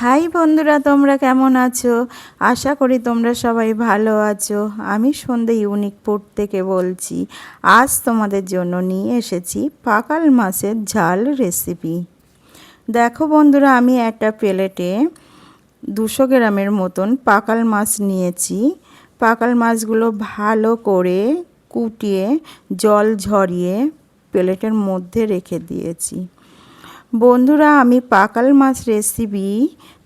High বন্ধুরা, তোমরা কেমন আছো? আশা করি তোমরা সবাই ভালো আছো। আমি সন্ধ্যে ইউনিক ফুড থেকে বলছি। আজ তোমাদের জন্য নিয়ে এসেছি পাকাল মাছের ঝাল রেসিপি। দেখো বন্ধুরা, আমি একটা প্লেটে 200 গ্রামের মতন পাকাল মাছ নিয়েছি। পাকাল মাছগুলো ভালো করে কুটিয়ে জল ঝরিয়ে প্লেটের মধ্যে রেখে দিয়েছি। বন্ধুরা, আমি পাকাল মাছ রেসিপি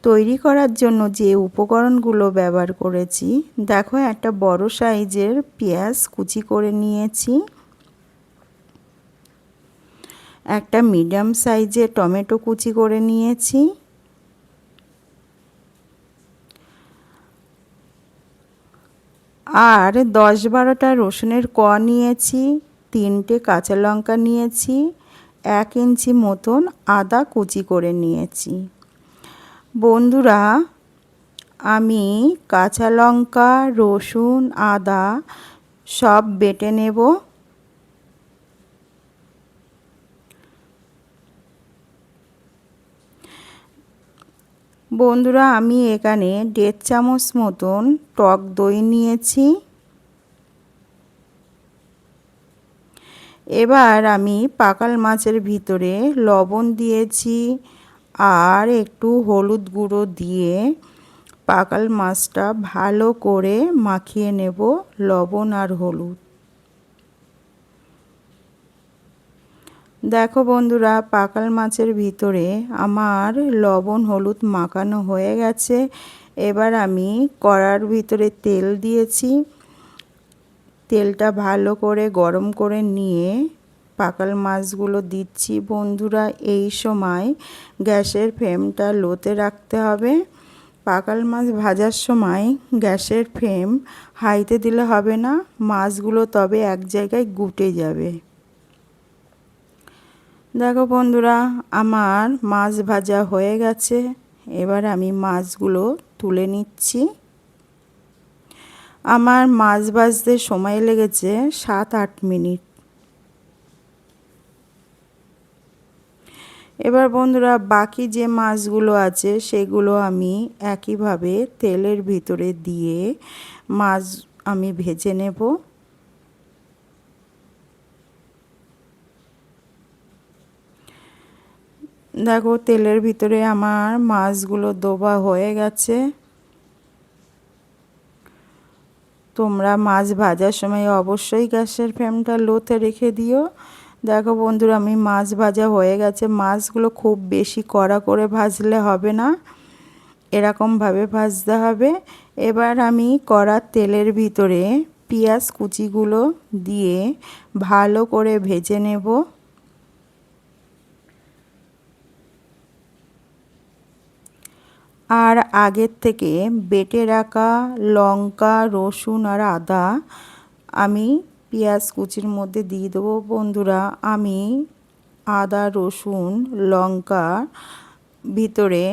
তৈরি করার জন্য যে উপকরণগুলো ব্যবহার করেছি, দেখো, একটা বড় সাইজের পেঁয়াজ কুচি করে নিয়েছি, একটা মিডিয়াম সাইজের টমেটো কুচি করে নিয়েছি, আর 10-12টা রসুনের কোয়া নিয়েছি, 3টে কাঁচা লঙ্কা নিয়েছি, 1 ইঞ্চি মতন আদা কুচি করে নিয়েছি। বন্ধুরা, আমি কাঁচা লঙ্কা, রসুন, আদা সব বেটে নেব। বন্ধুরা, আমি এখানে 1.5 চামচ মতন টক দই নিয়েছি। এবার আমি পাকাল মাছের ভিতরে লবণ দিয়েছি আর একটু হলুদ গুঁড়ো দিয়ে পাকাল মাছটা ভালো করে মাখিয়ে নেব, লবণ আর হলুদ। দেখো বন্ধুরা, পাকাল মাছের ভিতরে আমার লবণ হলুদ মাখানো হয়ে গেছে। এবার আমি কড়ার ভিতরে তেল দিয়েছি। তেলটা ভালো করে গরম করে নিয়ে পাকাল মাছগুলো দিচ্ছি। বন্ধুরা, এই সময় গ্যাসের ফ্লেমটা লোতে রাখতে হবে। পাকাল মাছ ভাজার সময় গ্যাসের ফ্লেম হাইতে দিলে হবে না, মাছগুলো তবে এক জায়গায় গুটে যাবে। দেখো বন্ধুরা, আমার মাছ ভাজা হয়ে গেছে। এবার আমি মাছগুলো তুলে নিচ্ছি। আমার মাছ ভাজতে সময় লেগেছে 7-8 মিনিট। এবার বন্ধুরা, বাকি যে মাছগুলো আছে সেগুলো আমি একইভাবে তেলের ভিতরে দিয়ে মাছ আমি ভেজে নেব। দেখো, তেলের ভিতরে আমার মাছগুলো ডোবা হয়ে গেছে। তোমরা মাছ ভাজার সময় অবশ্যই গ্যাসের ফ্লেমটা লোতে রেখে দিও। দেখো বন্ধুরা, আমি মাছ ভাজা হয়ে গেছে। মাছগুলো খুব বেশি কড়া করে ভাজলে হবে না, এরকমভাবে ভাজতে হবে। এবার আমি কড়ার তেলের ভিতরে পেঁয়াজ কুচিগুলো দিয়ে ভালো করে ভেজে নেব। আর আগের থেকে বেটে রাখা লঙ্কা, রসুন আর আদা আমি পেঁয়াজ কুচির মধ্যে দিয়ে দেবো। বন্ধুরা, আমি আদা, রসুন, লঙ্কা ভিতরে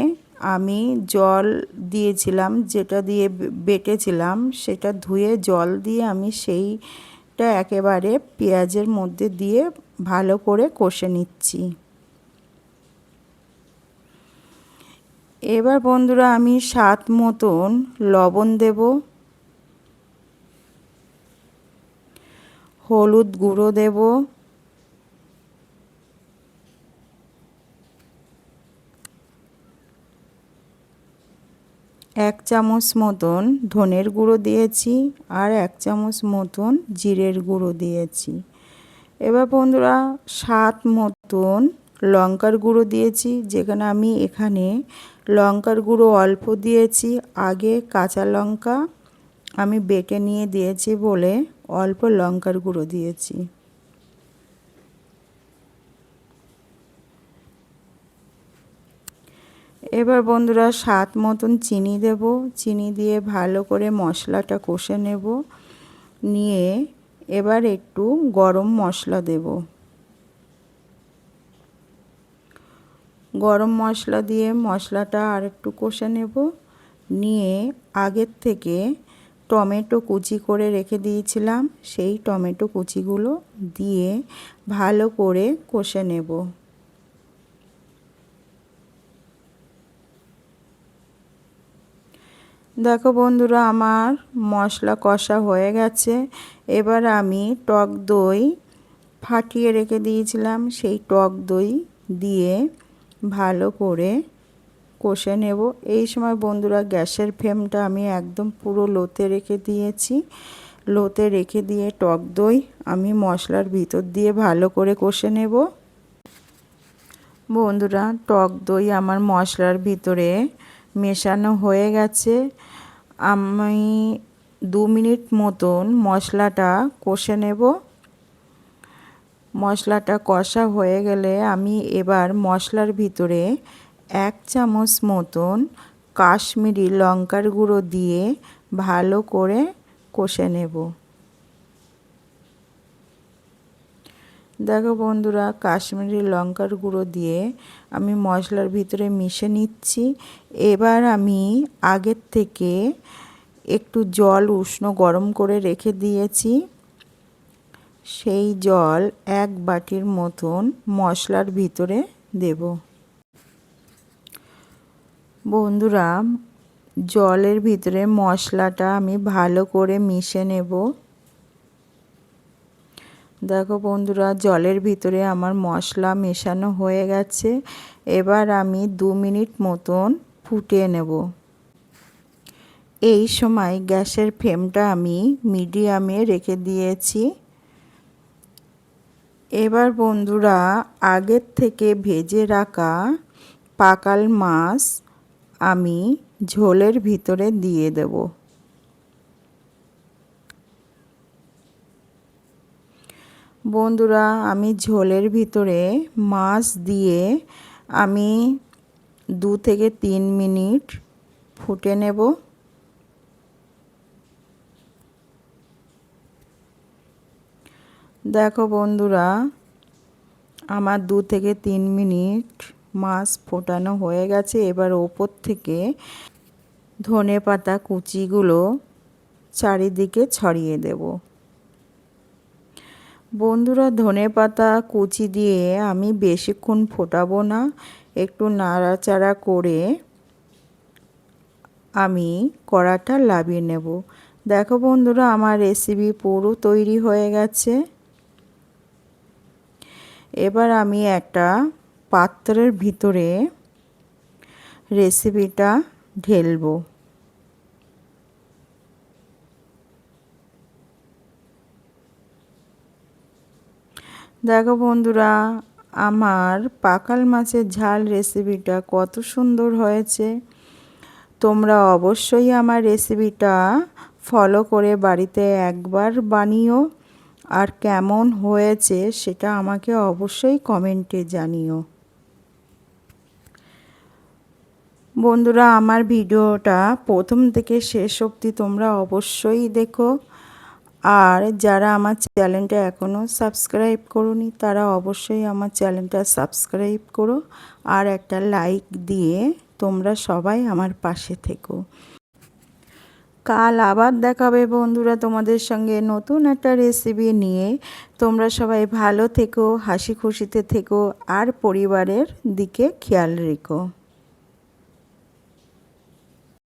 আমি জল দিয়েছিলাম, যেটা দিয়ে বেটেছিলাম সেটা ধুয়ে জল দিয়ে আমি সেইটা একেবারে পেঁয়াজের মধ্যে দিয়ে ভালো করে কষে নিচ্ছি। এবার বন্ধুরা, আমি স্বাদ মতন লবণ দেব, হলুদ গুঁড়ো দেব, এক চামচ মতন ধনের গুঁড়ো দিয়েছি আর 1 চামচ মতন জিরের গুঁড়ো দিয়েছি। এবার বন্ধুরা, স্বাদ মতন লঙ্কার গুঁড়ো দিয়েছি, যেখানে আমি এখানে লঙ্কার গুঁড়ো অল্প দিয়েছি। আগে কাঁচা লঙ্কা আমি বেটে নিয়ে দিয়েছি বলে অল্প লঙ্কার গুঁড়ো দিয়েছি। এবার বন্ধুরা, স্বাদ মতন চিনি দেব। চিনি দিয়ে ভালো করে মশলাটা কষে নেব। নিয়ে এবার একটু গরম মশলা দেব। গরম মশলা দিয়ে মশলাটা আর একটু কষে নেব। নিয়ে আগের থেকে টমেটো কুচি করে রেখে দিয়েছিলাম, সেই টমেটো কুচিগুলো দিয়ে ভালো করে কষে নেব। দেখো বন্ধুরা, আমার মশলা কষা হয়ে গেছে। এবার আমি টক দই ফাটিয়ে রেখে দিয়েছিলাম, সেই টক দই দিয়ে ভালো করে কষে নেব। এই সময় বন্ধুরা গ্যাসের ফ্লেমটা আমি একদম পুরো লোতে রেখে দিয়েছি। লোতে রেখে দিয়ে টক দই আমি মশলার ভিতর দিয়ে ভালো করে কষে নেব। বন্ধুরা, টক দই আমার মশলার ভিতরে মেশানো হয়ে গেছে। আমি 2 মিনিট মতন মশলাটা কষে নেব। মশলাটা কষা হয়ে গেলে আমি এবার মশলার ভিতরে 1 চামচ মতন কাশ্মীরি লঙ্কার গুঁড়ো দিয়ে ভালো করে কষে নেব। দেখো বন্ধুরা, কাশ্মীরি লঙ্কার গুঁড়ো দিয়ে আমি মশলার ভিতরে মিশে নিচ্ছি। এবার আমি আগের থেকে একটু জল উষ্ণ গরম করে রেখে দিয়েছি, সেই জল 1 বাটির মতন মশলার ভিতরে দেব। বন্ধুরা, জলের ভিতরে মশলাটা আমি ভালো করে মিশে নেব। দেখো বন্ধুরা, জলের ভিতরে আমার মশলা মেশানো হয়ে গেছে। এবার আমি 2 মিনিট মতন ফুটিয়ে নেব। এই সময় গ্যাসের ফ্লেমটা আমি মিডিয়ামে রেখে দিয়েছি। এবার বন্ধুরা, আগের থেকে ভেজে রাখা পাকাল মাছ আমি ঝোলের ভিতরে দিয়ে দেব। বন্ধুরা, আমি ঝোলের ভিতরে মাছ দিয়ে আমি 2 থেকে 3 মিনিট ফুটে নেব। দেখো বন্ধুরা, আমার 2 থেকে 3 মিনিট মাছ ফোটানো হয়ে গেছে। এবার ওপর থেকে ধনেপাতা কুচিগুলো চারিদিকে ছড়িয়ে দেব। বন্ধুরা, ধনেপাতা কুচি দিয়ে আমি বেশিক্ষণ ফোটাবো না, একটু নাড়াচাড়া করে আমি কড়াটা লাভিয়ে নেব। দেখো বন্ধুরা, আমার রেসিপি পুরো তৈরি হয়ে গেছে। এবার আমি একটা পাত্রের ভিতরে রেসিপিটা ঢেলবো। দেখো বন্ধুরা, আমার পাকাল মাছের ঝাল রেসিপিটা কত সুন্দর হয়েছে। তোমরা অবশ্যই আমার রেসিপিটা ফলো করে বাড়িতে একবার বানিও, আর কেমন হয়েছে সেটা আমাকে অবশ্যই কমেন্টে জানিও। বন্ধুরা, আমার ভিডিওটা প্রথম থেকে শেষ অবধি তোমরা অবশ্যই দেখো। আর যারা আমার চ্যানেলটা এখনও সাবস্ক্রাইব করোনি তারা অবশ্যই আমার চ্যানেলটা সাবস্ক্রাইব করো, আর একটা লাইক দিয়ে তোমরা সবাই আমার পাশে থেকো। কাল আবার দেখাবে বন্ধুরা তোমাদের সঙ্গে নতুন একটা রেসিপি নিয়ে। তোমরা সবাই ভালো থেকো, হাসি খুশিতে থেকো, আর পরিবারের দিকে খেয়াল রেখো।